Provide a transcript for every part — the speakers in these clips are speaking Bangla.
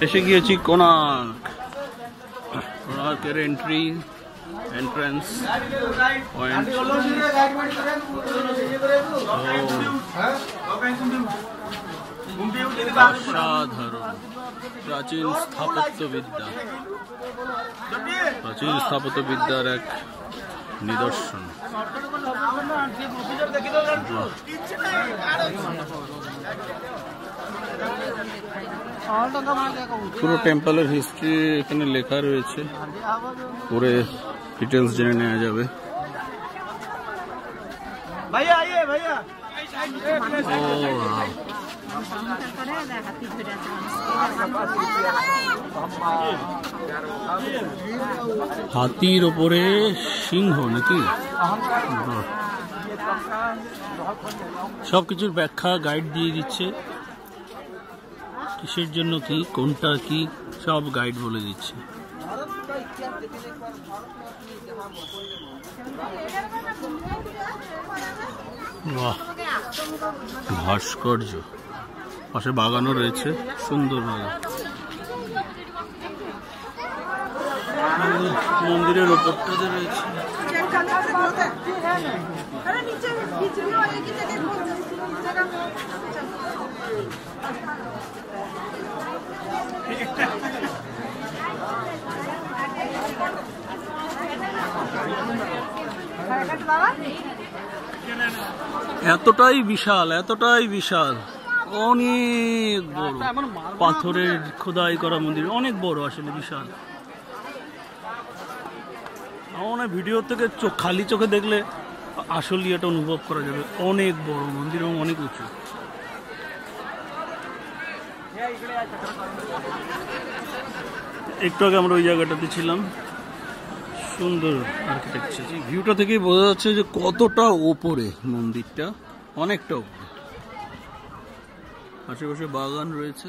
এসে গিয়েছি কোণার্ক। কোণার্কের entrance point. অসাধারণ প্রাচীন স্থাপত্যবিদ্যার এক নিদর্শন। পুরো টেম্পলের হিস্ট্রি এখানে লেখা রয়েছে, পুরো ডিটেলস জেনে নেওয়া যাবে। হাতির ওপরে সিংহ নাকি? সবকিছুর ব্যাখ্যা গাইড দিয়ে দিচ্ছে, কিসের জন্য কি, কোনটা কি, সব গাইড বলে দিচ্ছে। বাহ, ভাস্কর্য। পাশে বাগানও রয়েছে, সুন্দর বাগান। মন্দিরের ওপরটাতে রয়েছে এতটাই বিশাল, অনেক বড়, পাথরের খোদাই করা মন্দির, অনেক বড়, আসলে বিশাল। আমার ভিডিও থেকে খালি চোখে দেখলে আসলে এটা অনুভব করা যাবে, অনেক বড় মন্দির এবং অনেক উঁচু। একটু আগে আমরা ওই জায়গাটাতে ছিলাম, সুন্দর আর্কিটেকচার। ভিউটা থেকেই বোঝা যাচ্ছে যে কতটা ওপরে মন্দিরটা, অনেকটা ওপরে। আশেপাশে বাগান রয়েছে,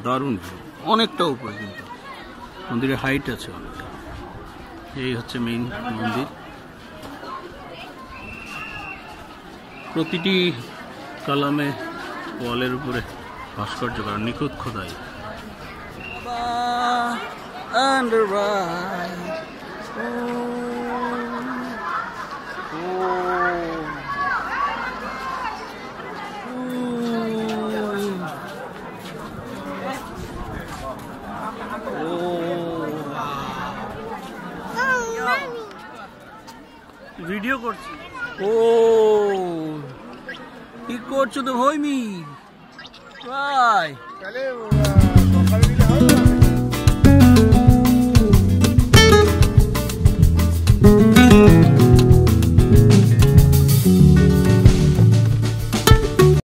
দারুণ ভিউ, অনেকটা উপরে, কিন্তু মন্দিরের হাইট আছে অনেকটা। এই হচ্ছে মেইন মন্দির। প্রতিটি কলামে ওয়ালের উপরে ভাস্কর্য করা, নিখুঁত খোদাই। ভিডিও করছি। কি করছো তো ভৈমি?